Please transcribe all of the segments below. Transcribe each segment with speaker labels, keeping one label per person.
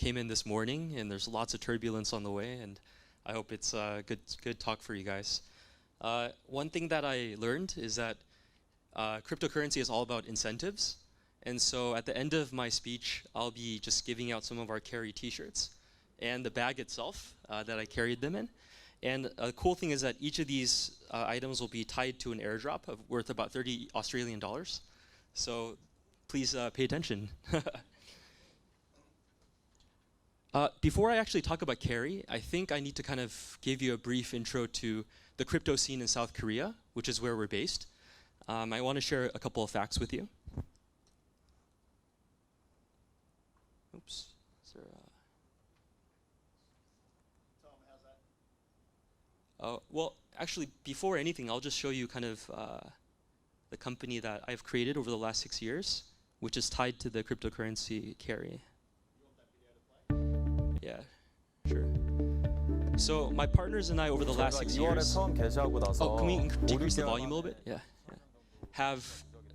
Speaker 1: came in this morning, and there's lots of turbulence on the way, and I hope it's a good talk for you guys. One thing that I learned is that cryptocurrency is all about incentives. And so at the end of my speech, I'll be just giving out some of our carry t-shirts and the bag itself that I carried them in. And a cool thing is that each of these items will be tied to an airdrop worth about 30 Australian dollars. So please pay attention. Before I actually talk about carry, I think I need to kind of give you a brief intro to the crypto scene in South Korea, which is where we're based. I want to share a couple of facts with you. Oops. Is there
Speaker 2: Tom, how's that?
Speaker 1: well, actually, before anything, I'll just show you kind of the company that I've created over the last 6 years, which is tied to the cryptocurrency carry.
Speaker 2: You want that video to play?
Speaker 1: Yeah, sure. So my partners and I over the last 6 years,
Speaker 3: 처음 개시하고 나서
Speaker 1: can we decrease the volume a little bit? Yeah. Have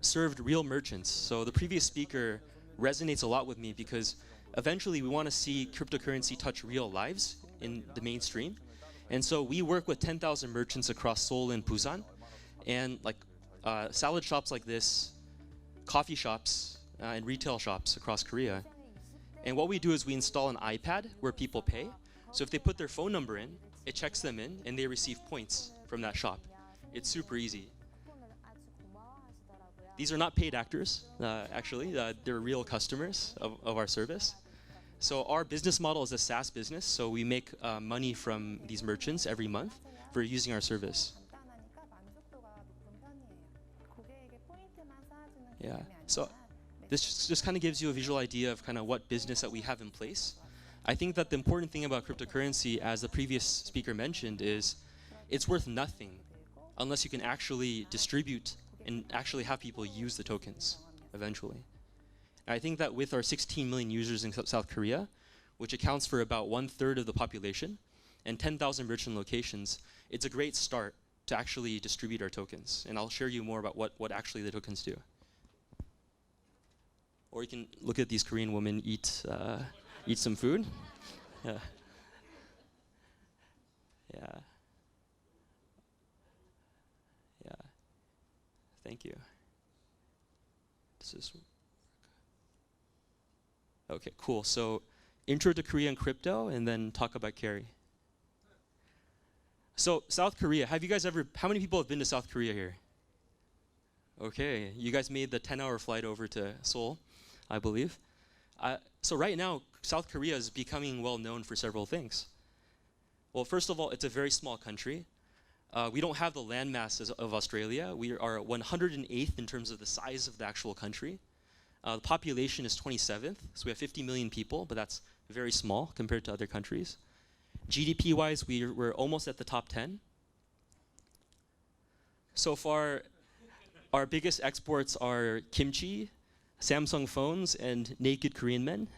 Speaker 1: served real merchants. So the previous speaker resonates a lot with me because eventually we want to see cryptocurrency touch real lives in the mainstream. And so we work with 10,000 merchants across Seoul and Busan, and like salad shops like this, coffee shops, and retail shops across Korea. And what we do is we install an iPad where people pay. So if they put their phone number in, it checks them in, and they receive points from that shop. It's super easy. These are not paid actors, actually. They're real customers of our service. So our business model is a SaaS business, so we make money from these merchants every month for using our service. Yeah, so this just kind of gives you a visual idea of kind of what business that we have in place. I think that the important thing about cryptocurrency, as the previous speaker mentioned, is it's worth nothing unless you can actually distribute and actually have people use the tokens eventually. And I think that with our 16 million users in South Korea, which accounts for about 1/3 of the population, and 10,000 merchant locations, it's a great start to actually distribute our tokens. And I'll share you more about what actually the tokens do. Or you can look at these Korean women eat some food. Yeah. Yeah. Yeah. Thank you. This is okay, cool. So intro to Korean crypto and then talk about carry. So South Korea, how many people have been to South Korea here? Okay, you guys made the 10-hour flight over to Seoul, I believe. So right now, South Korea is becoming well known for several things. Well, first of all, it's a very small country. We don't have the landmass of Australia. We are 108th in terms of the size of the actual country. The population is 27th, so we have 50 million people, but that's very small compared to other countries. GDP-wise, we're almost at the top 10. So far, our biggest exports are kimchi, Samsung phones, and naked Korean men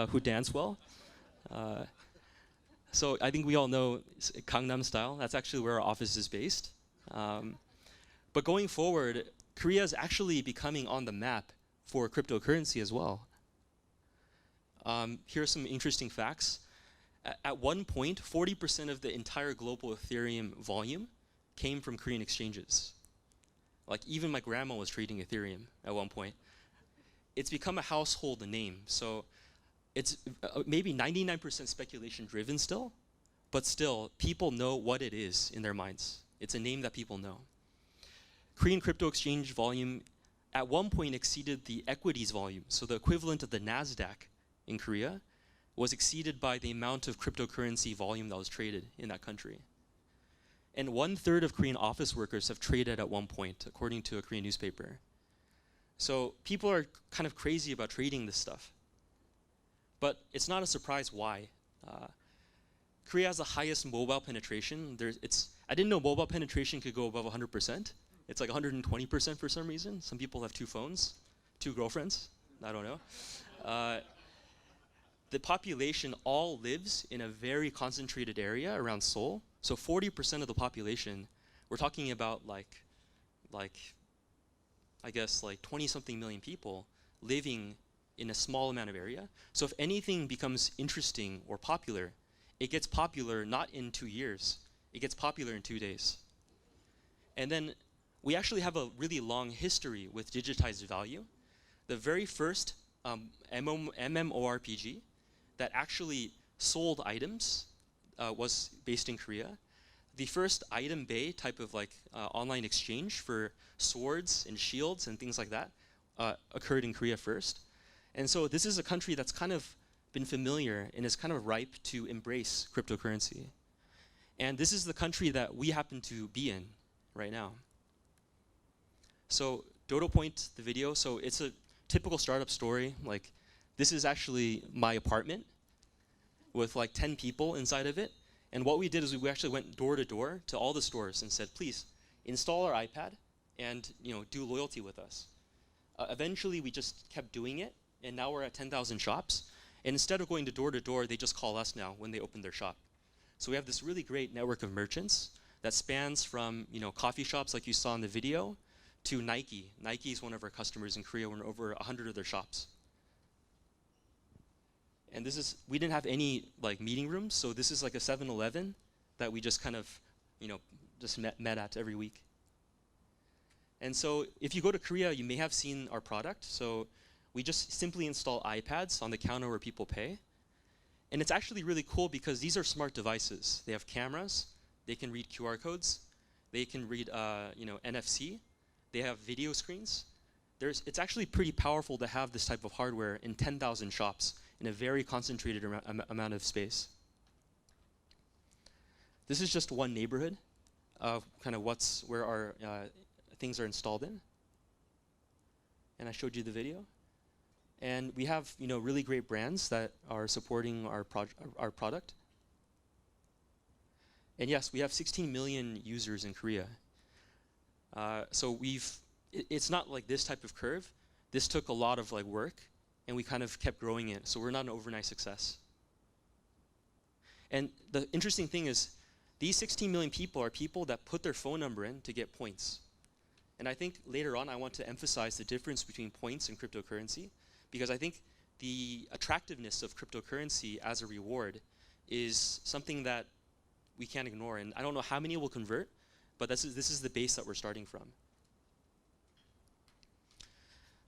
Speaker 1: who dance well. So I think we all know Gangnam Style. That's actually where our office is based. But going forward, Korea is actually becoming on the map for cryptocurrency as well. Here are some interesting facts. At one point, 40% of the entire global Ethereum volume came from Korean exchanges. Like even my grandma was trading Ethereum at one point. It's become a household name. So it's maybe 99% speculation driven still, but still people know what it is in their minds. It's a name that people know. Korean crypto exchange volume at one point exceeded the equities volume. So the equivalent of the NASDAQ in Korea was exceeded by the amount of cryptocurrency volume that was traded in that country. And 1/3 of Korean office workers have traded at one point, according to a Korean newspaper. So people are kind of crazy about trading this stuff. But it's not a surprise why. Korea has the highest mobile penetration. I didn't know mobile penetration could go above 100%. It's like 120% for some reason. Some people have 2 phones, 2 girlfriends. I don't know. The population all lives in a very concentrated area around Seoul. So 40% of the population, we're talking about like I guess like 20-something million people living in a small amount of area. So if anything becomes interesting or popular, it gets popular not in 2 years, it gets popular in 2 days. And then we actually have a really long history with digitized value. The very first MMORPG that actually sold items was based in Korea. The first item bay type of like online exchange for swords and shields and things like that occurred in Korea first. And so this is a country that's kind of been familiar and is kind of ripe to embrace cryptocurrency. And this is the country that we happen to be in right now. So Dodo Point, the video, so it's a typical startup story. Like, this is actually my apartment with like 10 people inside of it. And what we did is we actually went door to door to all the stores and said, please install our iPad and do loyalty with us. Eventually, we just kept doing it, and now we're at 10,000 shops. And instead of going to door, they just call us now when they open their shop. So we have this really great network of merchants that spans from coffee shops like you saw in the video to Nike. Nike is one of our customers in Korea. We're in over 100 of their shops. And this is, we didn't have any like meeting rooms, so this is like a 7-Eleven that we just kind of, just met at every week. And so if you go to Korea, you may have seen our product. So we just simply install iPads on the counter where people pay. And it's actually really cool because these are smart devices. They have cameras, they can read QR codes, they can read NFC, they have video screens. It's actually pretty powerful to have this type of hardware in 10,000 shops in a very concentrated amount of space. This is just one neighborhood of kind of where our things are installed in. And I showed you the video. And we have really great brands that are supporting our product. And yes, we have 16 million users in Korea. So it's not like this type of curve. This took a lot of work, and we kind of kept growing it. So we're not an overnight success. And the interesting thing is, these 16 million people are people that put their phone number in to get points. And I think later on I want to emphasize the difference between points and cryptocurrency, because I think the attractiveness of cryptocurrency as a reward is something that we can't ignore. And I don't know how many will convert, but this is the base that we're starting from.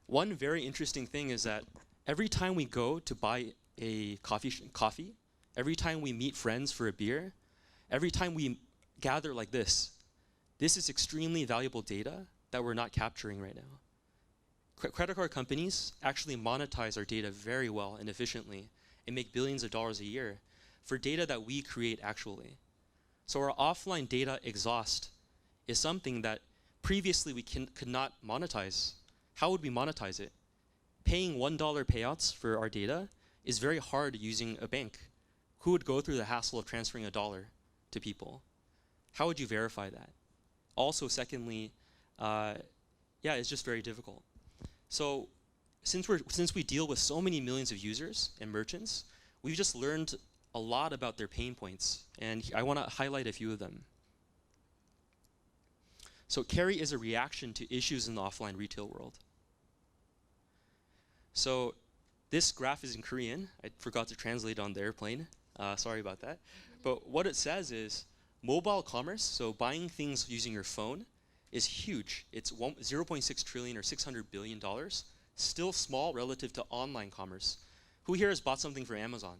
Speaker 1: One very interesting thing is that every time we go to buy a coffee, every time we meet friends for a beer, every time we gather like this is extremely valuable data that we're not capturing right now. Credit card companies actually monetize our data very well and efficiently and make billions of dollars a year for data that we create actually. So our offline data exhaust is something that previously we could not monetize. How would we monetize it? Paying $1 payouts for our data is very hard using a bank. Who would go through the hassle of transferring $1 to people? How would you verify that? Also, secondly, it's just very difficult. So since we deal with so many millions of users and merchants, we've just learned a lot about their pain points, and I want to highlight a few of them. So carry is a reaction to issues in the offline retail world. So this graph is in Korean. I forgot to translate on the airplane. Sorry about that. But what it says is mobile commerce, so buying things using your phone, is huge. It's 0.6 trillion or $600 billion. Still small relative to online commerce. Who here has bought something from Amazon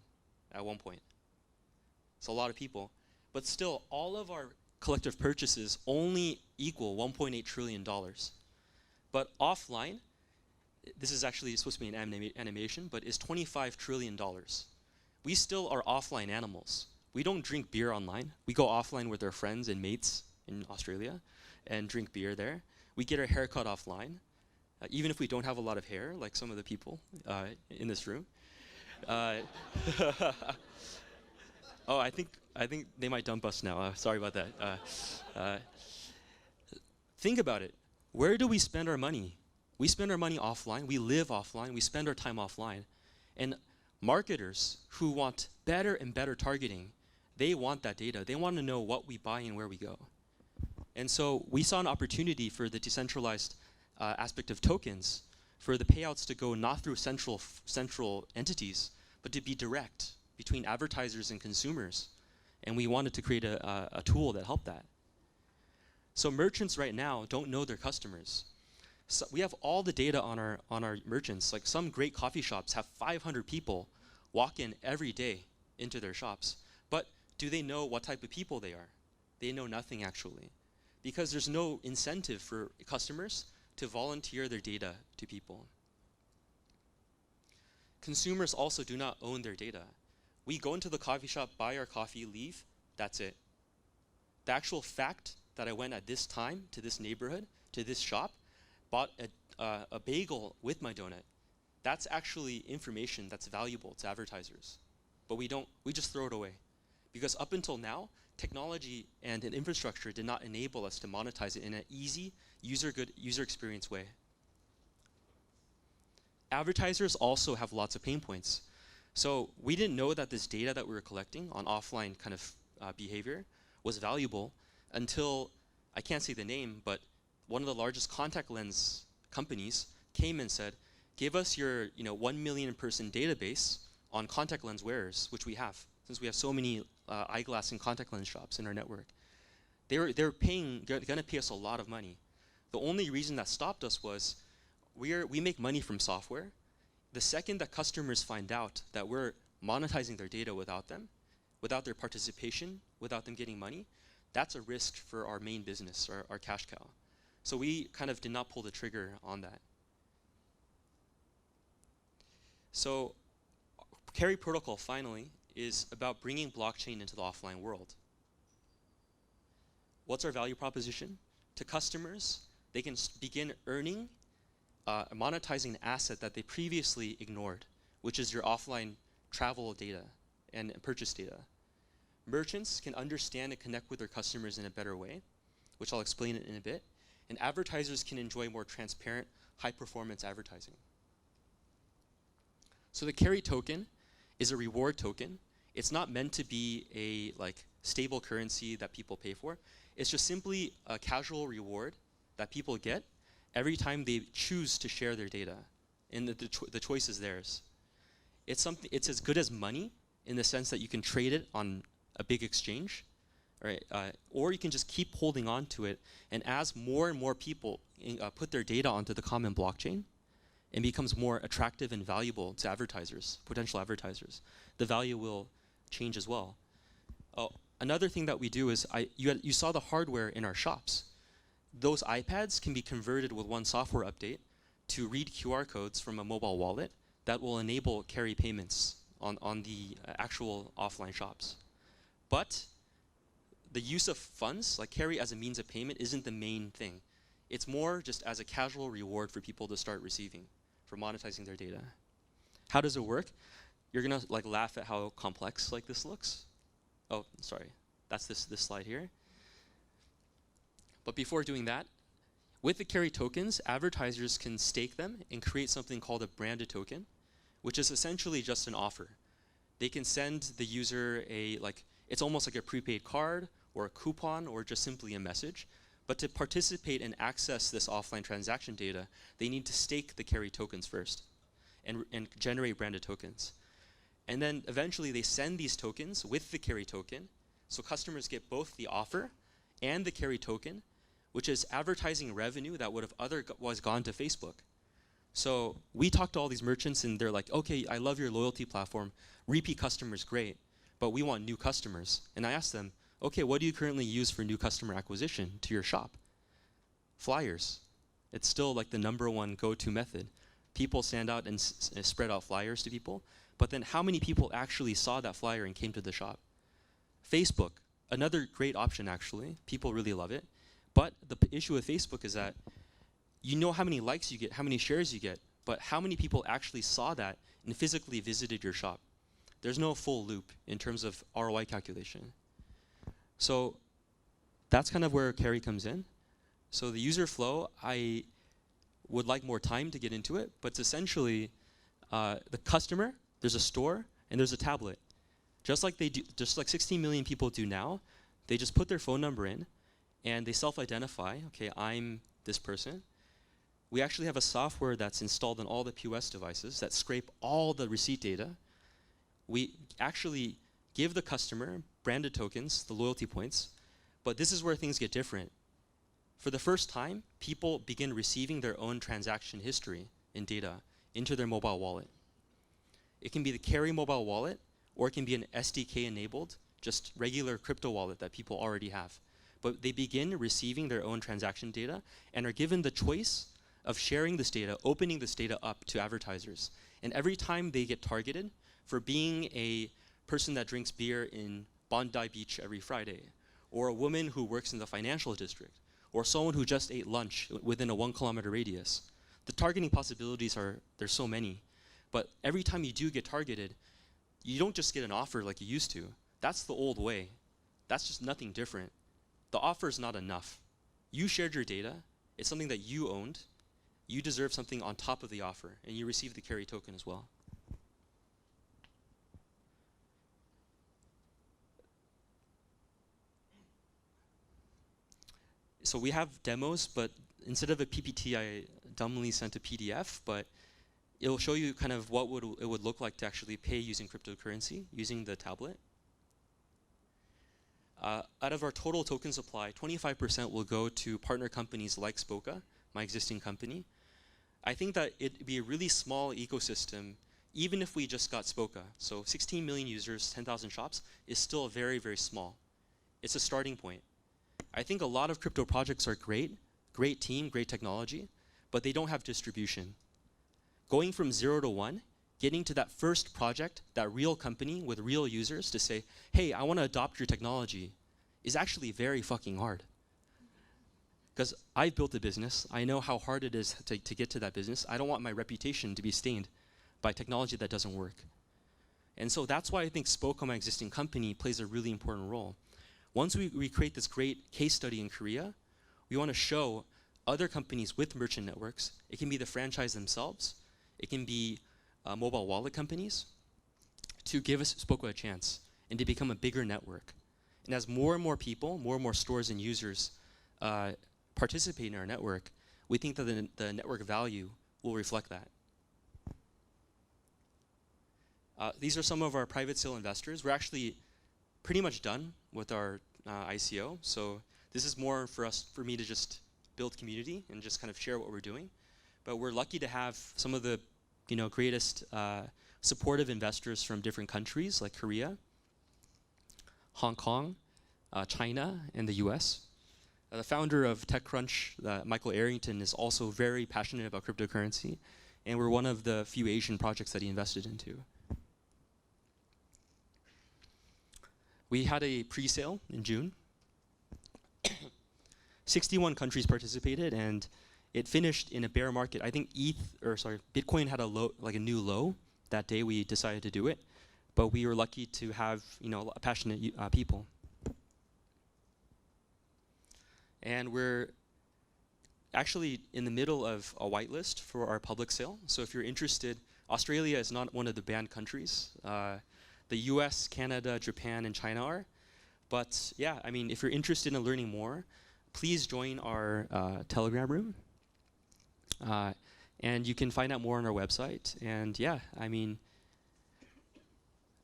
Speaker 1: at one point? It's a lot of people. But still, all of our collective purchases only equal $1.8 trillion. But offline, this is actually supposed to be an animation, but is $25 trillion. We still are offline animals. We don't drink beer online. We go offline with our friends and mates in Australia and drink beer there. We get our hair cut offline, even if we don't have a lot of hair, like some of the people in this room. Oh, I think they might dump us now. Sorry about that. Think about it. Where do we spend our money? We spend our money offline. We live offline. We spend our time offline. And marketers who want better and better targeting, they want that data. They want to know what we buy and where we go. And so we saw an opportunity for the decentralized aspect of tokens for the payouts to go not through central entities, but to be direct between advertisers and consumers. And we wanted to create a tool that helped that. So merchants right now don't know their customers. So we have all the data on our merchants. Like some great coffee shops have 500 people walk in every day into their shops. But do they know what type of people they are? They know nothing actually, because there's no incentive for customers to volunteer their data to people. Consumers also do not own their data. We go into the coffee shop, buy our coffee, leave, that's it. The actual fact that I went at this time to this neighborhood, to this shop, bought a bagel with my donut, that's actually information that's valuable to advertisers. But we just throw it away. Because up until now, technology and an infrastructure did not enable us to monetize it in an easy, user experience way. Advertisers also have lots of pain points. So we didn't know that this data that we were collecting on offline kind of behavior was valuable until, I can't say the name, but one of the largest contact lens companies came and said, give us your 1 million person database on contact lens wearers, which we have, since we have so many eyeglass and contact lens shops in our network. They're gonna pay us a lot of money. The only reason that stopped us was we make money from software. The second that customers find out that we're monetizing their data without them, without their participation, without them getting money, that's a risk for our main business, our cash cow. So we kind of did not pull the trigger on that. So Carry Protocol, finally, is about bringing blockchain into the offline world. What's our value proposition? To customers, they can begin earning, monetizing an asset that they previously ignored, which is your offline travel data and purchase data. Merchants can understand and connect with their customers in a better way, which I'll explain in a bit. And advertisers can enjoy more transparent, high-performance advertising. So the Carry token is a reward token. It's not meant to be a stable currency that people pay for. It's just simply a casual reward that people get every time they choose to share their data, and the choice is theirs. It's as good as money in the sense that you can trade it on a big exchange, right? Or you can just keep holding on to it, and as more and more people put their data onto the common blockchain, it becomes more attractive and valuable to advertisers, potential advertisers. The value will change as well. Another thing that we do is, you saw the hardware in our shops. Those iPads can be converted with one software update to read QR codes from a mobile wallet that will enable carry payments on the actual offline shops. But the use of funds, like carry as a means of payment, isn't the main thing. It's more just as a casual reward for people to start receiving, for monetizing their data. How does it work? You're gonna laugh at how complex this looks. Oh, sorry, that's this slide here. But before doing that, with the carry tokens, advertisers can stake them and create something called a branded token, which is essentially just an offer. They can send the user it's almost like a prepaid card or a coupon or just simply a message. But to participate and access this offline transaction data, they need to stake the carry tokens first and generate branded tokens. And then eventually they send these tokens with the carry token, so customers get both the offer and the carry token, which is advertising revenue that would have otherwise gone to Facebook. So we talked to all these merchants and they're like, okay, I love your loyalty platform. Repeat customers, great, but we want new customers. And I asked them, okay, what do you currently use for new customer acquisition to your shop? Flyers. It's still the #1 go-to method. People stand out and spread out flyers to people, but then how many people actually saw that flyer and came to the shop? Facebook, another great option actually. People really love it. But the issue with Facebook is that you know how many likes you get, how many shares you get, but how many people actually saw that and physically visited your shop? There's no full loop in terms of ROI calculation. So that's kind of where carry comes in. So the user flow, I would like more time to get into it, but it's essentially the customer, there's a store, and there's a tablet. Just like 16 million people do now, they just put their phone number in, and they self-identify, okay, I'm this person. We actually have a software that's installed on all the POS devices that scrape all the receipt data. We actually give the customer branded tokens, the loyalty points, but this is where things get different. For the first time, people begin receiving their own transaction history in data into their mobile wallet. It can be the Carry mobile wallet, or it can be an SDK-enabled, just regular crypto wallet that people already have. But they begin receiving their own transaction data and are given the choice of sharing this data, opening this data up to advertisers. And every time they get targeted for being a person that drinks beer in Bondi Beach every Friday, or a woman who works in the financial district, or someone who just ate lunch within a 1 kilometer radius, the targeting possibilities there's so many. But every time you do get targeted, you don't just get an offer like you used to. That's the old way. That's just nothing different. The offer is not enough. You shared your data. It's something that you owned. You deserve something on top of the offer, and you receive the Carry token as well. So we have demos, but instead of a PPT, I dumbly sent a PDF, but it'll show you kind of what it would look like to actually pay using cryptocurrency, using the tablet. Out of our total token supply, 25% will go to partner companies like Spoqa, my existing company. I think that it'd be a really small ecosystem, even if we just got Spoqa. So 16 million users, 10,000 shops, is still very, very small. It's a starting point. I think a lot of crypto projects are great team, great technology, but they don't have distribution. Going from 0 to 1, getting to that first project, that real company with real users to say, hey, I want to adopt your technology, is actually very fucking hard. Because I've built a business, I know how hard it is to get to that business. I don't want my reputation to be stained by technology that doesn't work. And so that's why I think Spoqa, my existing company, plays a really important role. Once we create this great case study in Korea, we want to show other companies with merchant networks. It can be the franchise themselves. It can be mobile wallet companies, to give us Spoqa a chance and to become a bigger network. And as more and more people, more and more stores and users participate in our network, we think that the network value will reflect that. These are some of our private sale investors. We're actually pretty much done with our ICO. So this is more for me to just build community and just kind of share what we're doing. But we're lucky to have some of the greatest supportive investors from different countries like Korea, Hong Kong, China, and the US. The founder of TechCrunch, Michael Arrington, is also very passionate about cryptocurrency, and we're one of the few Asian projects that he invested into. We had a pre-sale in June. 61 countries participated, and it finished in a bear market. I think Bitcoin had a new low that day we decided to do it, but we were lucky to have passionate people. And we're actually in the middle of a whitelist for our public sale. So if you're interested, Australia is not one of the banned countries. The US, Canada, Japan, and China are. But yeah, I mean, if you're interested in learning more, please join our Telegram room. And you can find out more on our website. And yeah, I mean,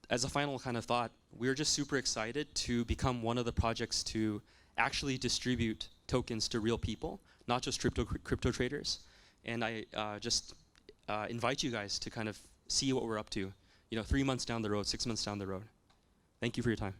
Speaker 1: as a final kind of thought, we're just super excited to become one of the projects to actually distribute tokens to real people, not just crypto traders. And I just invite you guys to kind of see what we're up to, 3 months down the road, 6 months down the road. Thank you for your time.